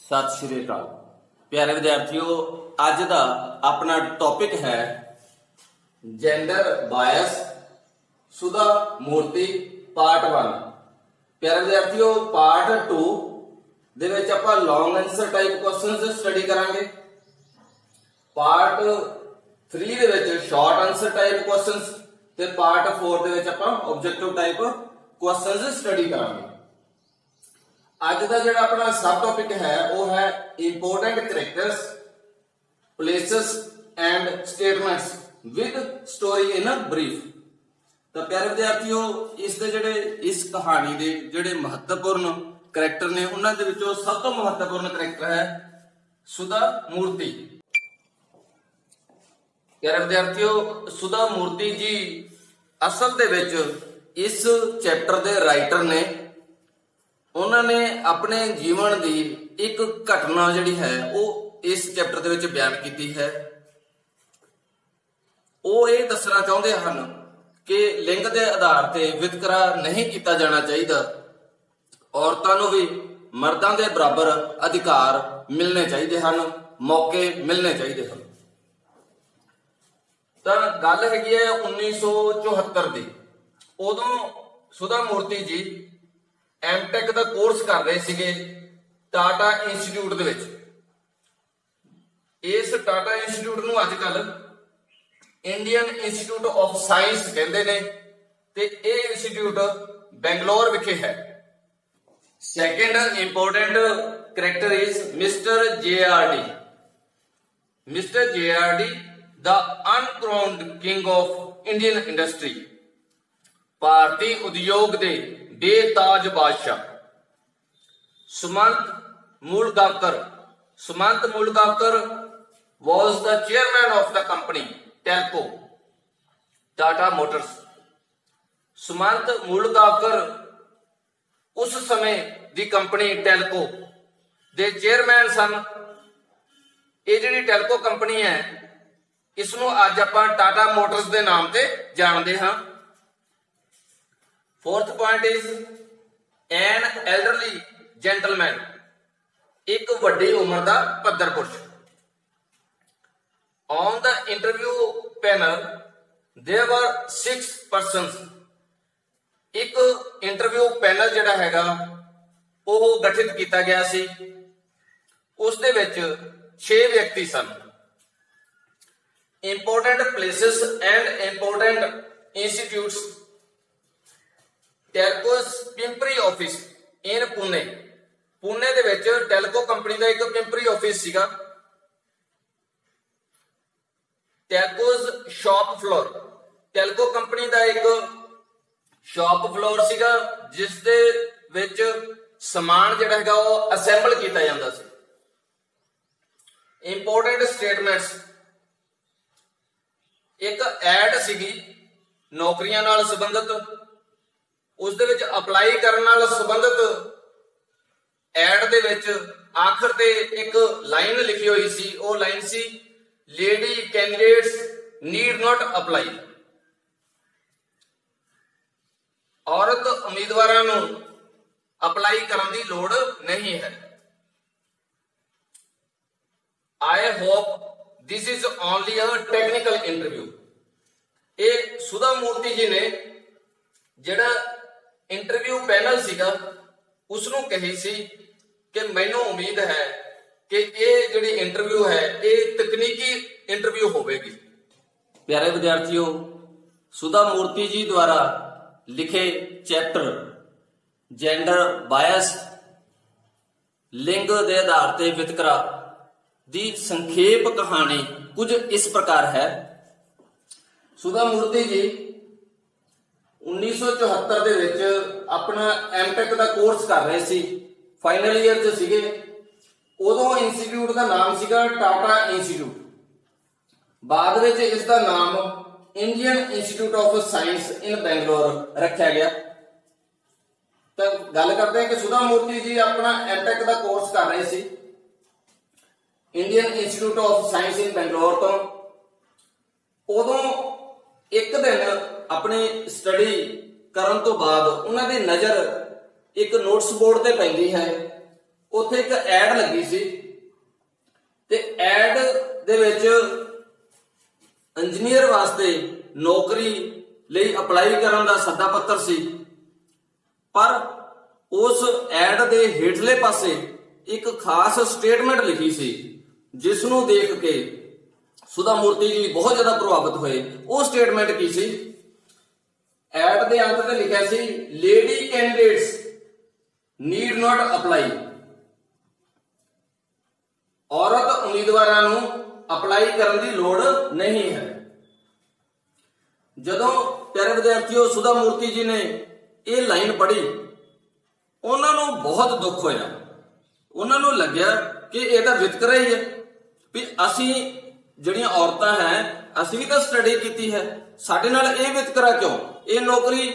सत श्री अकाल प्यारे विद्यार्थियों, अज का अपना टॉपिक है जेंडर बायस सुधा मूर्ति पार्ट 1। प्यारे विद्यार्थियों, पार्ट 2 ਦੇ ਵਿੱਚ ਆਪਾਂ long answer type questions study करांगे। पार्ट 3 ਦੇ ਵਿੱਚ शॉर्ट आंसर टाइप क्वेश्चंस ਤੇ पार्ट 4 ਦੇ ਵਿੱਚ ਆਪਾਂ ऑब्जेक्टिव टाइप क्वेश्चंस स्टडी करांगे। ਅੱਜ ਦਾ ਜਿਹੜਾ ਆਪਣਾ सब टॉपिक है वो है important characters places and statements with story in brief. तो प्यारे विद्यार्थियों, इस दे ਜਿਹੜੇ इस कहानी ਦੇ ਜਿਹੜੇ महत्वपूर्ण करैक्टर ने उन्हां दे विचों सब तो महत्वपूर्ण करैक्टर है सुधा मूर्ति। प्यारे विद्यार्थियों, सुधा मूर्ति जी असल दे विच इस चैप्टर दे राइटर ने उन्होंने अपने जीवन की एक घटना जिहड़ी है वो इस चैप्टर दे विच बयान की है। वो ये दसना चाहते हैं कि लिंग के आधार पर वितकरा नहीं किया जाना चाहिए, औरतों को भी मर्दों के बराबर अधिकार मिलने चाहिए हैं, मौके मिलने चाहिए हैं। तो गल हैगी है 1974 की। उदों सुधा मूर्ति जी एमटेक का कोर्स कर रहे थे टाटा इंस्टीट्यूट दे विच। इस टाटा इंस्टीट्यूट नूं अजकल इंडियन इंस्टीट्यूट ऑफ साइंस कहते हैं ते ये इंस्टीट्यूट बेंगलोर विखे है। Second important character is mister JRD। Mister JRD the uncrowned king of Indian industry, भारतीय उद्योग दे बेताज बादशाह। Sumant Mulgaonkar was the chairman of the company Telco Tata Motors. Sumant Mulgaonkar उस समय दी कंपनी टेल्को दे चेयरमैन सन। ये जिहड़ी टेल्को कंपनी है इसनूं अज आपां टाटा मोटर्स दे नाम ते जानते हैं। Fourth point is an elderly gentleman, एक वड्डी उम्र दा पद्धर पुरुष। On the interview panel there were 6 persons। एक इंटरव्यू पैनल जिहड़ा हैगा वो गठित किया गया सी, उस दे विच 6 व्यक्ति सन। Important places and important institutes Telco's Pimpri office in Pune. Pune दे विच टेल्को कंपनी का एक पिंपरी ऑफिस सीगा। Telco's shop floor, Telco company का एक शॉप फ्लोर सीगा जिस दे विच समान जिहड़ा हैगा वो असेंबल किया जाता सी। इंपोर्टेंट स्टेटमेंट्स, एक एड सीगी नौकरियां नाल संबंधित, उस दे विच अप्लाई करन नाल संबंधित एड दे विच आखिर ते एक लाइन लिखी हुई सी। वो लाइन सी lady candidates need not apply. औरत उम्मीदवारों नूं अप्लाई करने की लोड़ नहीं है। I hope this is only a technical interview. ये सुधा मूर्ति जी ने जिहड़ा इंटरव्यू पैनल सीगा उसनूं कही सी कि मैनूं उम्मीद है कि ये जिहड़ी इंटरव्यू है ये तकनीकी इंटरव्यू होवेगी। प्यारे विद्यार्थियों, सुधा मूर्ति जी द्वारा लिखे चैप्टर जेंडर बायस लिंग के आधार पर वितकरा दी संक्षेप कहानी कुछ इस प्रकार है। सुधा मूर्ति जी 1974 दे विच अपना एमटेक का कोर्स कर रहे सी, फाइनल ईयर च सीगे। उदों इंस्टीट्यूट का नाम सीगा टाटा इंस्टीट्यूट। बाद विच इसका नाम इंडियन इंस्टीट्यूट ऑफ साइंस इन बेंगलोर रखा गया। तो गल करते हैं कि सुधा मूर्ति जी अपना एमटेक का कोर्स कर रहे थे इंडियन इंस्टीट्यूट ऑफ साइंस इन बेंगलोर। तो उदों एक दिन अपनी स्टडी करन तो बाद उन्होंने नज़र एक नोट्स बोर्ड ते पैंदी है। ਉੱਥੇ ਇੱਕ ਐਡ ਲੱਗੀ ਸੀ ਤੇ ਐਡ ਦੇ ਵਿੱਚ ਇੰਜੀਨੀਅਰ ਵਾਸਤੇ ਨੌਕਰੀ ਲਈ ਅਪਲਾਈ ਕਰਨ ਦਾ ਸੱਦਾ ਪੱਤਰ ਸੀ, ਪਰ ਉਸ ਐਡ ਦੇ ਹੇਠਲੇ ਪਾਸੇ ਇੱਕ ਖਾਸ ਸਟੇਟਮੈਂਟ ਲਿਖੀ ਸੀ ਜਿਸ ਨੂੰ ਦੇਖ ਕੇ ਸੁਧਾ ਮੂਰਤੀ ਜੀ ਬਹੁਤ ਜ਼ਿਆਦਾ ਪ੍ਰਭਾਵਿਤ ਹੋਏ। ਉਹ ਸਟੇਟਮੈਂਟ ਕੀ ਸੀ? ਐਡ ਦੇ ਅੰਤ ਤੇ ਲਿਖਿਆ ਸੀ, lady candidates need not apply. ਔਰਤ ਉਮੀਦਵਾਰਾਂ ਨੂੰ ਅਪਲਾਈ ਕਰਨ ਦੀ ਲੋੜ ਨਹੀਂ ਹੈ। ਜਦੋਂ ਪਿਆਰੇ ਵਿਦਿਆਰਥੀਓ ਸੁਧਾ ਮੂਰਤੀ ਜੀ ਨੇ ਇਹ ਲਾਈਨ ਪੜ੍ਹੀ, ਉਹਨਾਂ ਨੂੰ ਬਹੁਤ ਦੁੱਖ ਹੋਇਆ। ਉਹਨਾਂ ਨੂੰ ਲੱਗਿਆ ਕਿ ਇਹ ਤਾਂ ਵਿਤਕਰਾ ਹੀ ਹੈ, ਵੀ ਅਸੀਂ ਜਿਹੜੀਆਂ ਔਰਤਾਂ ਹੈ ਅਸੀਂ ਵੀ ਤਾਂ ਸਟੱਡੀ ਕੀਤੀ ਹੈ, ਸਾਡੇ ਨਾਲ ਇਹ ਵਿਤਕਰਾ ਕਿਉਂ, ਇਹ ਨੌਕਰੀ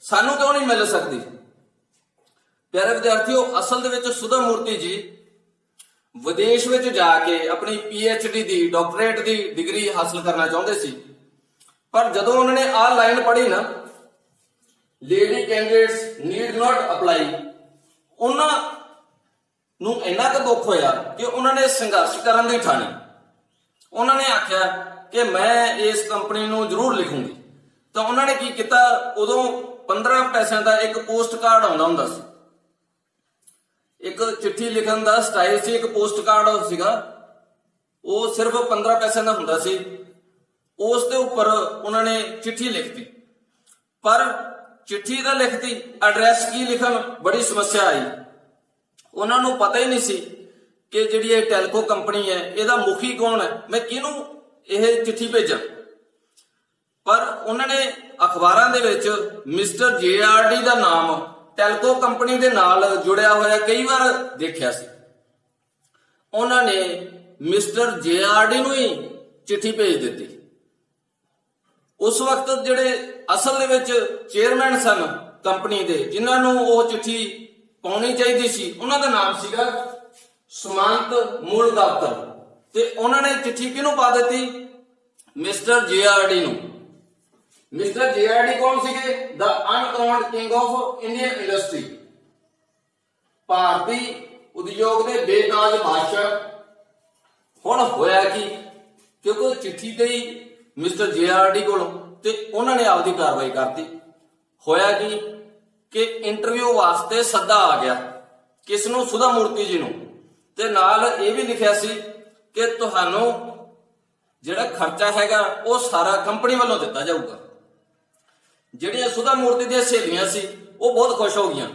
ਸਾਨੂੰ ਕਿਉਂ ਨਹੀਂ ਮਿਲ ਸਕਦੀ। ਪਿਆਰੇ ਵਿਦਿਆਰਥੀਓ, ਅਸਲ ਦੇ ਵਿੱਚ ਸੁਧਾ ਮੂਰਤੀ ਜੀ ਵਿਦੇਸ਼ ਵਿੱਚ ਜਾ ਕੇ ਆਪਣੀ PhD ਦੀ ਡਾਕਟਰੇਟ ਦੀ ਡਿਗਰੀ ਹਾਸਲ ਕਰਨਾ ਚਾਹੁੰਦੇ ਸੀ, ਪਰ ਜਦੋਂ ਉਹਨਾਂ ਨੇ ਆਹ ਲਾਈਨ ਪੜ੍ਹੀ ਨਾ, lady candidates need not apply, ਉਹਨਾਂ ਨੂੰ ਇੰਨਾ ਕੁ ਦੁੱਖ ਹੋਇਆ ਕਿ ਉਹਨਾਂ ਨੇ ਸੰਘਰਸ਼ ਕਰਨ ਦੀ ਠਾਣੀ। ਉਹਨਾਂ ਨੇ ਆਖਿਆ ਕਿ ਮੈਂ ਇਸ ਕੰਪਨੀ ਨੂੰ ਜ਼ਰੂਰ ਲਿਖੂੰਗੀ। ਤਾਂ ਉਹਨਾਂ ਨੇ ਕੀ ਕੀਤਾ, ਉਦੋਂ 15 ਪੈਸਿਆਂ ਦਾ ਇੱਕ ਪੋਸਟ ਕਾਰਡ ਆਉਂਦਾ ਹੁੰਦਾ ਸੀ। ਇੱਕ ਚਿੱਠੀ ਲਿਖਣ ਦਾ ਸਟਾਈਲ ਸੀ, ਇੱਕ ਪੋਸਟ ਕਾਰਡ ਸੀਗਾ, ਉਹ ਸਿਰਫ 15 ਪੈਸਿਆਂ ਦਾ ਹੁੰਦਾ ਸੀ। ਉਸ ਦੇ ਉੱਪਰ ਉਹਨਾਂ ਨੇ ਚਿੱਠੀ ਲਿਖਤੀ, ਪਰ ਚਿੱਠੀ ਤਾਂ ਲਿਖਤੀ, ਐਡਰੈਸ ਕੀ ਲਿਖਣ, ਬੜੀ ਸਮੱਸਿਆ ਆਈ। ਉਹਨਾਂ ਨੂੰ ਪਤਾ ਹੀ ਨਹੀਂ ਸੀ ਕਿ ਜਿਹੜੀ ਇਹ ਟੈਲਕੋ ਕੰਪਨੀ ਹੈ ਇਹਦਾ ਮੁਖੀ ਕੌਣ ਹੈ, ਮੈਂ ਕਿਹਨੂੰ ਇਹ ਚਿੱਠੀ ਭੇਜਾਂ। ਪਰ ਉਹਨਾਂ ਨੇ ਅਖਬਾਰਾਂ ਦੇ ਵਿੱਚ ਮਿਸਟਰ JRD ਦਾ ਨਾਮ ਟੈਲਕੋ ਕੰਪਨੀ ਦੇ ਨਾਲ ਜੁੜਿਆ ਹੋਇਆ ਕਈ ਵਾਰ ਦੇਖਿਆ ਸੀ। ਉਹਨਾਂ ਨੇ ਮਿਸਟਰ JRD ਨੂੰ ਹੀ ਚਿੱਠੀ ਭੇਜ ਦਿੱਤੀ। ਉਸ ਵਕਤ ਜਿਹੜੇ ਅਸਲ ਦੇ ਵਿੱਚ ਚੇਅਰਮੈਨ ਸਨ ਕੰਪਨੀ ਦੇ, ਜਿਨ੍ਹਾਂ ਨੂੰ ਉਹ ਚਿੱਠੀ ਪਾਉਣੀ ਚਾਹੀਦੀ ਸੀ, ਉਹਨਾਂ ਦਾ ਨਾਮ ਸੀਗਾ ਸੁਮੰਤ ਮੂਲਗਾਵਕਰ, ਤੇ ਉਹਨਾਂ ਨੇ ਚਿੱਠੀ ਕਿਹਨੂੰ ਪਾ ਦਿੱਤੀ? ਮਿਸਟਰ JRD ਨੂੰ। ਮਿਸਟਰ JRD ਕੌਣ ਸੀਗੇ? ਦਾ ਅਨਕਰਾਊਨਡ ਕਿੰਗ ਆਫ ਇੰਡੀਅਨ ਇੰਡਸਟਰੀ, ਭਾਰਤੀ ਉਦਯੋਗ ਦੇ ਬੇਤਾਜ ਬਾਦਸ਼ਾਹ। ਹੁਣ ਹੋਇਆ ਕੀ, ਕਿਉਂਕਿ ਚਿੱਠੀ ਗਈ ਮਿਸਟਰ JRD ਕੋਲੋਂ ਤੇ ਉਹਨਾਂ ਨੇ ਆਪਦੀ ਕਾਰਵਾਈ ਕਰਤੀ। ਹੋਇਆ ਕੀ ਕਿ ਇੰਟਰਵਿਊ ਵਾਸਤੇ ਸੱਦਾ ਆ ਗਿਆ। ਕਿਸ ਨੂੰ? ਸੁਧਾ ਮੂਰਤੀ ਜੀ ਨੂੰ। ਤੇ ਨਾਲ ਇਹ ਵੀ ਲਿਖਿਆ ਸੀ ਕਿ ਤੁਹਾਨੂੰ ਜਿਹੜਾ ਖਰਚਾ ਹੈਗਾ ਉਹ ਸਾਰਾ ਕੰਪਨੀ ਵੱਲੋਂ ਦਿੱਤਾ ਜਾਊਗਾ। ਜਿਹੜੀਆਂ ਸੁਧਾ ਮੂਰਤੀ ਦੀਆਂ ਸਹੇਲੀਆਂ ਸੀ ਉਹ ਬਹੁਤ ਖੁਸ਼ ਹੋ ਗਈਆਂ।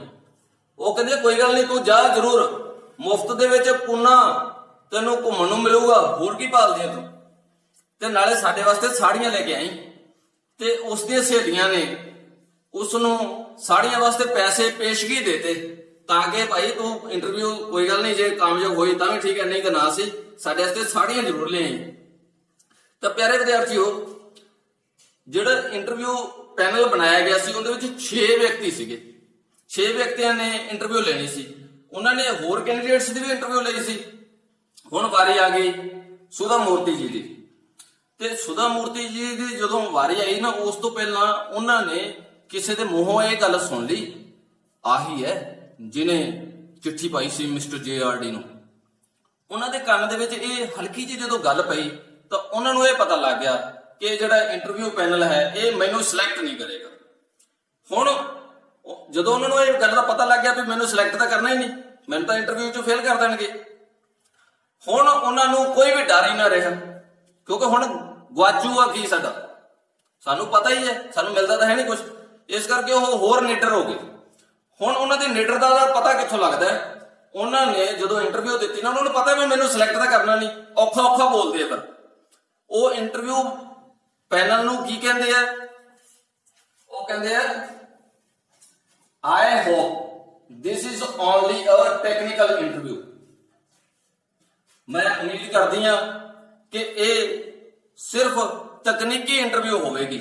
ਉਹ ਕਹਿੰਦੇ ਕੋਈ ਗੱਲ ਨਹੀਂ, ਤੂੰ ਜਾ ਜ਼ਰੂਰ, ਮੁਫਤ ਦੇ ਵਿੱਚ ਪੂਨਾ ਤੈਨੂੰ ਘੁੰਮਣ ਨੂੰ ਮਿਲੂਗਾ, ਹੋਰ ਕੀ ਭਾਲਦੀ ਆ ਤੂੰ, ਤੇ ਨਾਲੇ ਸਾਡੇ ਵਾਸਤੇ ਸਾੜੀਆਂ ਲੈ ਕੇ ਆਈ। ਤੇ ਉਸ ਦੀਆਂ ਸਹੇਲੀਆਂ ਨੇ ਉਸ ਨੂੰ ਸਾੜੀਆਂ ਵਾਸਤੇ ਪੈਸੇ ਪੇਸ਼ਗੀ ਦੇਤੇ, ਤਾਂ ਕਿ ਭਾਈ ਤੂੰ ਇੰਟਰਵਿਊ ਕੋਈ ਗੱਲ ਨਹੀਂ, ਜੇ ਕਾਮਯਾਬ ਹੋਈ ਤਾਂ ਵੀ ਠੀਕ ਹੈ, ਨਹੀਂ ਤਾਂ ਨਾ ਸੀ, ਸਾਡੇ ਵਾਸਤੇ ਸਾੜੀਆਂ ਜ਼ਰੂਰ ਲਿਆਈ। ਤਾਂ ਪਿਆਰੇ ਵਿਦਿਆਰਥੀਓ, ਜਿਹੜਾ ਇੰਟਰਵਿਊ ਪੈਨਲ ਬਣਾਇਆ ਗਿਆ ਸੀ ਉਹਦੇ ਵਿੱਚ 6 ਵਿਅਕਤੀ ਸੀਗੇ। 6 ਵਿਅਕਤੀਆਂ ਨੇ ਇੰਟਰਵਿਊ ਲੈਣੀ ਸੀ। ਉਹਨਾਂ ਨੇ ਹੋਰ ਕੈਂਡੀਡੇਟਸ ਦੀ ਵੀ ਇੰਟਰਵਿਊ ਲਈ ਸੀ। ਹੁਣ ਵਾਰੀ ਆ ਗਈ ਸੁਧਾ ਮੂਰਤੀ ਜੀ ਦੀ। ਤੇ ਸੁਧਾ ਮੂਰਤੀ ਜੀ ਦੀ ਜਦੋਂ ਵਾਰੀ ਆਈ ਨਾ, ਉਸ ਤੋਂ ਪਹਿਲਾਂ ਉਹਨਾਂ ਨੇ ਕਿਸੇ ਦੇ ਮੂੰਹੋਂ ਇਹ ਗੱਲ ਸੁਣ ਲਈ, ਆਹੀ ਹੈ ਜਿਹਨੇ ਚਿੱਠੀ ਪਾਈ ਸੀ ਮਿਸਟਰ JRD ਨੂੰ। ਉਹਨਾਂ ਦੇ ਕੰਨ ਦੇ ਵਿੱਚ ਇਹ ਹਲਕੀ ਜਿਹੀ ਜਦੋਂ ਗੱਲ ਪਈ ਤਾਂ ਉਹਨਾਂ ਨੂੰ ਇਹ ਪਤਾ ਲੱਗ ਗਿਆ ਕਿ ਜਿਹੜਾ ਇੰਟਰਵਿਊ ਪੈਨਲ ਹੈ ਇਹ ਮੈਨੂੰ ਸਿਲੈਕਟ ਨਹੀਂ ਕਰੇਗਾ। ਹੁਣ ਜਦੋਂ ਉਹਨਾਂ ਨੂੰ ਇਹ ਗੱਲ ਦਾ ਪਤਾ ਲੱਗ ਗਿਆ ਵੀ ਮੈਨੂੰ ਸਿਲੈਕਟ ਤਾਂ ਕਰਨਾ ਹੀ ਨਹੀਂ, ਮੈਨੂੰ ਤਾਂ ਇੰਟਰਵਿਊ 'ਚ ਫੇਲ ਕਰ ਦੇਣਗੇ। ਹੁਣ ਉਹਨਾਂ ਨੂੰ ਕੋਈ ਵੀ ਡਰ ਹੀ ਨਾ ਰਿਹਾ, ਕਿਉਂਕਿ ਹੁਣ ਗਵਾਚੂਗਾ ਕੀ ਸਾਡਾ, ਸਾਨੂੰ ਪਤਾ ਹੀ ਹੈ, ਸਾਨੂੰ ਮਿਲਦਾ ਤਾਂ ਹੈ ਨਹੀਂ ਕੁਝ। ਇਸ ਕਰਕੇ ਉਹ ਹੋਰ ਨਿਡਰ ਹੋ ਗਏ। ਹੁਣ ਉਹਨਾਂ ਦੀ ਨਿਡਰਤਾ ਦਾ ਪਤਾ ਕਿੱਥੋਂ ਲੱਗਦਾ ਹੈ? ਉਹਨਾਂ ਨੇ ਜਦੋਂ ਇੰਟਰਵਿਊ ਦਿੱਤੀ ਨਾ, ਉਹਨਾਂ ਨੂੰ ਪਤਾ ਵੀ ਮੈਨੂੰ ਸਿਲੈਕਟ ਤਾਂ ਕਰਨਾ ਨਹੀਂ, ਔਖਾ ਔਖਾ ਬੋਲਦੇ ਆ। ਫਿਰ ਉਹ ਇੰਟਰਵਿਊ ਪੈਨਲ ਨੂੰ ਕੀ ਕਹਿੰਦੇ ਆ? ਉਹ ਕਹਿੰਦੇ ਆ, I hope this is only a technical interview। ਮੈਂ ਉਮੀਦ ਕਰਦੀ ਹਾਂ ਕਿ ਇਹ ਸਿਰਫ ਤਕਨੀਕੀ ਇੰਟਰਵਿਊ ਹੋਵੇਗੀ।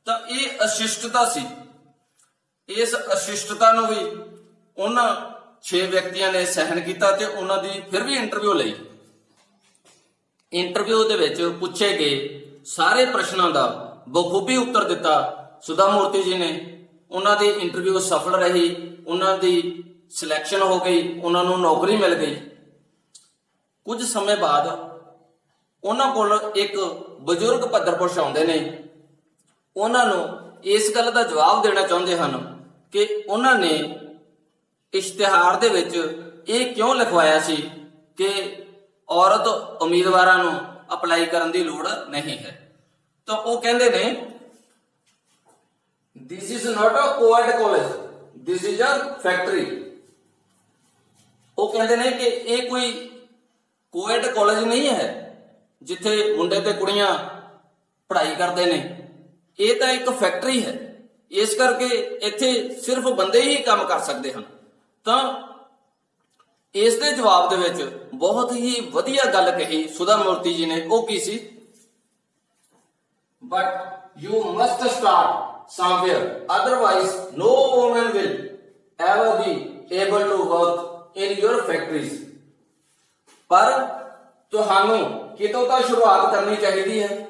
ਤਾਂ ਇਹ ਅਸ਼ਿਸ਼ਟਤਾ ਸੀ। ਇਸ ਅਸ਼ਿਸ਼ਟਤਾ ਨੂੰ ਵੀ ਉਹਨਾਂ 6 ਵਿਅਕਤੀਆਂ ਨੇ ਸਹਿਣ ਕੀਤਾ ਤੇ ਉਹਨਾਂ ਦੀ ਫਿਰ ਵੀ ਇੰਟਰਵਿਊ ਲਈ। ਇੰਟਰਵਿਊ ਦੇ ਵਿੱਚ ਪੁੱਛੇ ਗਏ ਸਾਰੇ ਪ੍ਰਸ਼ਨਾਂ ਦਾ ਬਖੂਬੀ ਉੱਤਰ ਦਿੱਤਾ ਸੁਧਾ ਮੂਰਤੀ ਜੀ ਨੇ। ਉਹਨਾਂ ਦੀ ਇੰਟਰਵਿਊ ਸਫਲ ਰਹੀ। ਉਹਨਾਂ ਦੀ ਸਿਲੈਕਸ਼ਨ ਹੋ ਗਈ, ਉਹਨਾਂ ਨੂੰ ਨੌਕਰੀ ਮਿਲ ਗਈ। ਕੁਝ ਸਮੇਂ ਬਾਅਦ ਉਹਨਾਂ ਕੋਲ ਇੱਕ ਬਜ਼ੁਰਗ ਪੱਧਰ ਪੁਰਸ਼ ਆਉਂਦੇ ਨੇ, ਉਹਨਾਂ ਨੂੰ ਇਸ ਗੱਲ ਦਾ ਜਵਾਬ ਦੇਣਾ ਚਾਹੁੰਦੇ ਹਨ ਕਿ ਉਹਨਾਂ ਨੇ ਇਸ਼ਤਿਹਾਰ ਦੇ ਵਿੱਚ ਇਹ ਕਿਉਂ ਲਿਖਵਾਇਆ ਸੀ ਕਿ ਔਰਤ ਉਮੀਦਵਾਰਾਂ ਨੂੰ ਅਪਲਾਈ ਕਰਨ ਦੀ ਲੋੜ ਨਹੀਂ ਹੈ। ਤਾਂ ਉਹ ਕਹਿੰਦੇ ਨੇ this is not a co-ed college, this is a factory। ਉਹ ਕਹਿੰਦੇ ਨੇ ਕਿ ਇਹ ਕੋਈ ਕੋਐਡ ਕਾਲਜ ਨਹੀਂ ਹੈ ਜਿੱਥੇ ਮੁੰਡੇ ਤੇ ਕੁੜੀਆਂ ਪੜ੍ਹਾਈ ਕਰਦੇ ਨੇ, ਇਹ ਤਾਂ ਇੱਕ ਫੈਕਟਰੀ ਹੈ, ਇਸ ਕਰਕੇ ਇੱਥੇ ਸਿਰਫ ਬੰਦੇ ਹੀ ਕੰਮ ਕਰ ਸਕਦੇ ਹਨ। ਤਾਂ ਇਸ ਦੇ ਜਵਾਬ ਦੇ ਵਿੱਚ ਬਹੁਤ ਹੀ ਵਧੀਆ ਗੱਲ ਕਹੀ ਸੁਧਾ ਮੂਰਤੀ ਜੀ ਨੇ। ਉਹ ਕੀ ਸੀ? But you must start somewhere, otherwise no woman will ever be able to work in your factories. ਪਰ ਤੁਹਾਨੂੰ ਕਿਤੋਂ ਤਾਂ ਸ਼ੁਰੂਆਤ ਕਰਨੀ ਚਾਹੀਦੀ ਹੈ,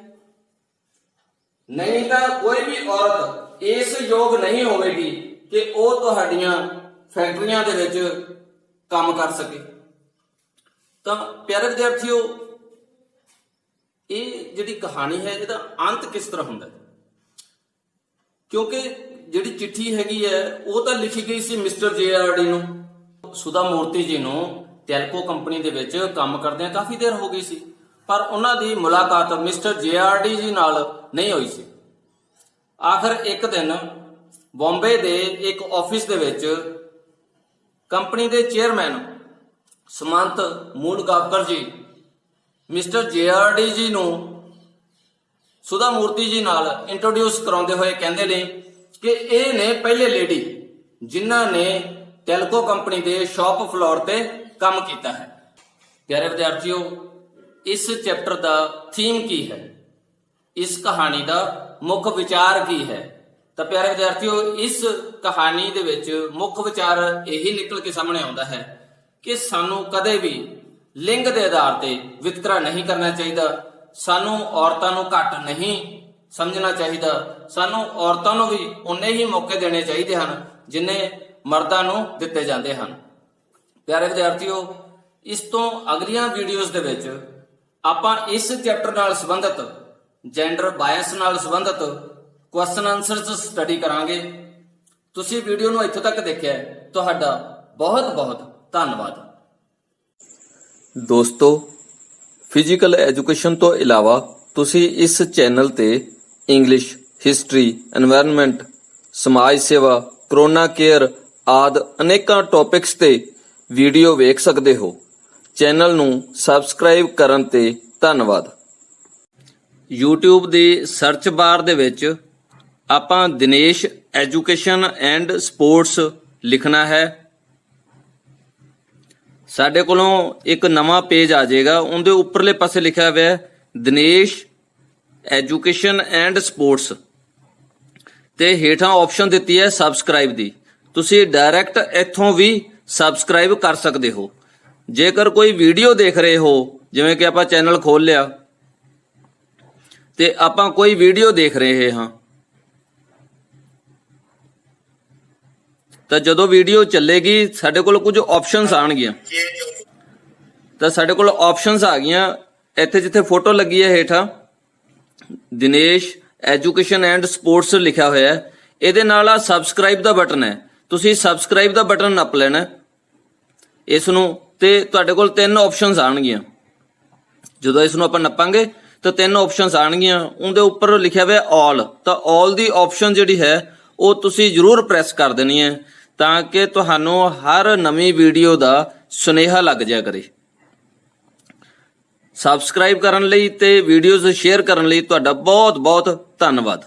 ਨਹੀਂ ਤਾਂ ਕੋਈ ਵੀ ਔਰਤ ਇਸ ਯੋਗ ਨਹੀਂ ਹੋਵੇਗੀ ਕਿ ਉਹ ਤੁਹਾਡੀਆਂ ਫੈਕਟਰੀਆਂ ਦੇ ਵਿੱਚ ਕੰਮ ਕਰ ਸਕੇ। ਤਾਂ ਪਿਆਰੇ ਵਿਦਿਆਰਥੀਓ, ਇਹ ਜਿਹੜੀ ਕਹਾਣੀ ਹੈ ਇਹਦਾ ਅੰਤ ਕਿਸ ਤਰ੍ਹਾਂ ਹੁੰਦਾ ਹੈ? ਕਿਉਂਕਿ ਜਿਹੜੀ ਚਿੱਠੀ ਹੈਗੀ ਹੈ ਉਹ ਤਾਂ ਲਿਖੀ ਗਈ ਸੀ ਮਿਸਟਰ JRD ਨੂੰ। ਸੁਧਾ ਮੂਰਤੀ ਜੀ ਨੂੰ ਟੈਲਕੋ ਕੰਪਨੀ ਦੇ ਵਿੱਚ ਕੰਮ ਕਰਦਿਆਂ ਕਾਫੀ ਦੇਰ ਹੋ ਗਈ ਸੀ, ਪਰ ਉਹਨਾਂ ਦੀ ਮੁਲਾਕਾਤ ਮਿਸਟਰ JRD ਜੀ ਨਾਲ ਨਹੀਂ ਹੋਈ ਸੀ। ਆਖਰ ਇੱਕ ਦਿਨ ਬੰਬੇ ਦੇ ਇੱਕ ਆਫਿਸ ਦੇ ਵਿੱਚ ਕੰਪਨੀ ਦੇ ਚੇਅਰਮੈਨ ਸਮੰਤ ਮੂਲਗਾਵਕਰ ਜੀ ਮਿਸਟਰ JRD ਜੀ ਨੂੰ ਸੁਧਾ ਮੂਰਤੀ ਜੀ ਨਾਲ ਇੰਟਰੋਡਿਊਸ ਕਰਾਉਂਦੇ ਹੋਏ ਕਹਿੰਦੇ ਨੇ ਕਿ ਇਹ ਨੇ ਪਹਿਲੇ ਲੇਡੀ ਜਿਨ੍ਹਾਂ ਨੇ ਟੈਲਕੋ ਕੰਪਨੀ ਦੇ ਸ਼ਾਪ ਫਲੋਰ ਤੇ ਕੰਮ ਕੀਤਾ ਹੈ। ਪਿਆਰੇ ਵਿਦਿਆਰਥੀਓ, ਇਸ ਚੈਪਟਰ ਦਾ ਥੀਮ ਕੀ ਹੈ? ਇਸ ਕਹਾਣੀ ਦਾ ਮੁੱਖ ਵਿਚਾਰ ਕੀ ਹੈ? ਤਾਂ ਪਿਆਰੇ ਵਿਦਿਆਰਥੀਓ, ਇਸ ਕਹਾਣੀ ਦੇ ਵਿੱਚ ਮੁੱਖ ਵਿਚਾਰ ਇਹੀ ਨਿਕਲ ਕੇ ਸਾਹਮਣੇ ਆਉਂਦਾ ਹੈ ਕਿ ਸਾਨੂੰ ਕਦੇ ਵੀ ਲਿੰਗ ਦੇ ਆਧਾਰ ਤੇ ਵਿਤਕਰਾ ਨਹੀਂ ਕਰਨਾ ਚਾਹੀਦਾ। ਸਾਨੂੰ ਔਰਤਾਂ ਨੂੰ ਘੱਟ ਨਹੀਂ ਸਮਝਣਾ ਚਾਹੀਦਾ। ਸਾਨੂੰ ਔਰਤਾਂ ਨੂੰ ਵੀ ਉਨੇ ਹੀ ਮੌਕੇ ਦੇਣੇ ਚਾਹੀਦੇ ਹਨ ਜਿੰਨੇ ਮਰਦਾਂ ਨੂੰ ਦਿੱਤੇ ਜਾਂਦੇ ਹਨ। ਪਿਆਰੇ ਵਿਦਿਆਰਥੀਓ, ਇਸ ਤੋਂ ਅਗਲੀਆਂ ਵੀਡੀਓਜ਼ ਦੇ ਵਿੱਚ ਆਪਾਂ ਇਸ ਚੈਪਟਰ ਨਾਲ ਸੰਬੰਧਿਤ ਜੈਂਡਰ ਬਾਇਸ ਨਾਲ ਸੰਬੰਧਿਤ ਕੁਐਸਚਨ ਆਨਸਰਸ ਸਟੱਡੀ ਕਰਾਂਗੇ। ਤੁਸੀਂ ਵੀਡੀਓ ਨੂੰ ਇੱਥੋਂ ਤੱਕ ਦੇਖਿਆ, ਤੁਹਾਡਾ ਬਹੁਤ ਬਹੁਤ ਧੰਨਵਾਦ। ਦੋਸਤੋ, ਫਿਜ਼ੀਕਲ ਐਜੂਕੇਸ਼ਨ ਤੋਂ ਇਲਾਵਾ ਤੁਸੀਂ ਇਸ ਚੈਨਲ ਤੇ ਇੰਗਲਿਸ਼, ਹਿਸਟਰੀ, এনवायरमेंट, ਸਮਾਜ ਸੇਵਾ, ਕਰੋਨਾ ਕੇਅਰ ਆਦਿ ਅਨੇਕਾਂ ਟੌਪਿਕਸ ਤੇ ਵੀਡੀਓ ਵੇਖ ਸਕਦੇ ਹੋ। ਚੈਨਲ ਨੂੰ ਸਬਸਕ੍ਰਾਈਬ ਕਰਨ ਤੇ ਧੰਨਵਾਦ। YouTube ਦੀ ਸਰਚ ਬਾਰ ਦੇ ਵਿੱਚ ਆਪਾਂ ਦਿਨੇਸ਼ ਐਜੂਕੇਸ਼ਨ ਐਂਡ ਸਪੋਰਟਸ ਲਿਖਣਾ ਹੈ। ਸਾਡੇ ਕੋਲੋਂ ਇੱਕ ਨਵਾਂ ਪੇਜ ਆ ਜਾਏਗਾ, ਉਹਦੇ ਉੱਪਰਲੇ ਪਾਸੇ ਲਿਖਿਆ ਹੋਇਆ ਹੈ ਦਿਨੇਸ਼ ਐਜੂਕੇਸ਼ਨ ਐਂਡ ਸਪੋਰਟਸ ਤੇ ਹੇਠਾਂ ਆਪਸ਼ਨ ਦਿੱਤੀ ਹੈ ਸਬਸਕ੍ਰਾਈਬ ਦੀ। ਤੁਸੀਂ ਡਾਇਰੈਕਟ ਇੱਥੋਂ ਵੀ ਸਬਸਕ੍ਰਾਈਬ ਕਰ ਸਕਦੇ ਹੋ। ਜੇਕਰ ਕੋਈ ਵੀਡੀਓ ਦੇਖ ਰਹੇ ਹੋ, ਜਿਵੇਂ ਕਿ ਆਪਾਂ ਚੈਨਲ ਖੋਲ ਲਿਆ ਤੇ ਆਪਾਂ ਕੋਈ ਵੀਡੀਓ ਦੇਖ ਰਹੇ ਹਾਂ, ਤਾਂ ਜਦੋਂ ਵੀਡੀਓ ਚੱਲੇਗੀ ਸਾਡੇ ਕੋਲ ਕੁਝ ਆਪਸ਼ਨਸ ਆਣਗੀਆਂ। ਤਾਂ ਸਾਡੇ ਕੋਲ ਆਪਸ਼ਨਸ ਆ ਗਈਆਂ ਇੱਥੇ, ਜਿੱਥੇ ਫੋਟੋ ਲੱਗੀ ਹੈ ਹੇਠਾਂ ਦਿਨੇਸ਼ ਐਜੂਕੇਸ਼ਨ ਐਂਡ ਸਪੋਰਟਸ ਲਿਖਿਆ ਹੋਇਆ ਹੈ, ਇਹਦੇ ਨਾਲ ਆ ਸਬਸਕ੍ਰਾਈਬ ਦਾ ਬਟਨ ਹੈ। ਤੁਸੀਂ ਸਬਸਕ੍ਰਾਈਬ ਦਾ ਬਟਨ ਨੱਪ ਲੈਣਾ ਇਸ ਨੂੰ, ਤੇ ਤੁਹਾਡੇ ਕੋਲ 3 ਆਪਸ਼ਨਸ ਆਣਗੀਆਂ। ਜਦੋਂ ਇਸ ਨੂੰ ਆਪਾਂ ਨੱਪਾਂਗੇ ਤਾਂ 3 ਆਪਸ਼ਨਸ ਆਣਗੀਆਂ, ਉਹਦੇ ਉੱਪਰ ਲਿਖਿਆ ਹੋਇਆ ਆਲ। ਤਾਂ ਆਲ ਦੀ ਆਪਸ਼ਨ ਜਿਹੜੀ ਹੈ ਉਹ ਤੁਸੀਂ ਜ਼ਰੂਰ ਪ੍ਰੈਸ ਕਰ ਦੇਣੀ ਹੈ ਤਾਂ ਕਿ ਤੁਹਾਨੂੰ ਹਰ ਨਵੀਂ ਵੀਡੀਓ ਦਾ ਸੁਨੇਹਾ ਲੱਗ ਜਾਇਆ ਕਰੇ। ਸਬਸਕ੍ਰਾਈਬ ਕਰਨ ਲਈ ਤੇ ਵੀਡੀਓਜ਼ ਸ਼ੇਅਰ ਕਰਨ ਲਈ ਤੁਹਾਡਾ ਬਹੁਤ ਬਹੁਤ ਧੰਨਵਾਦ।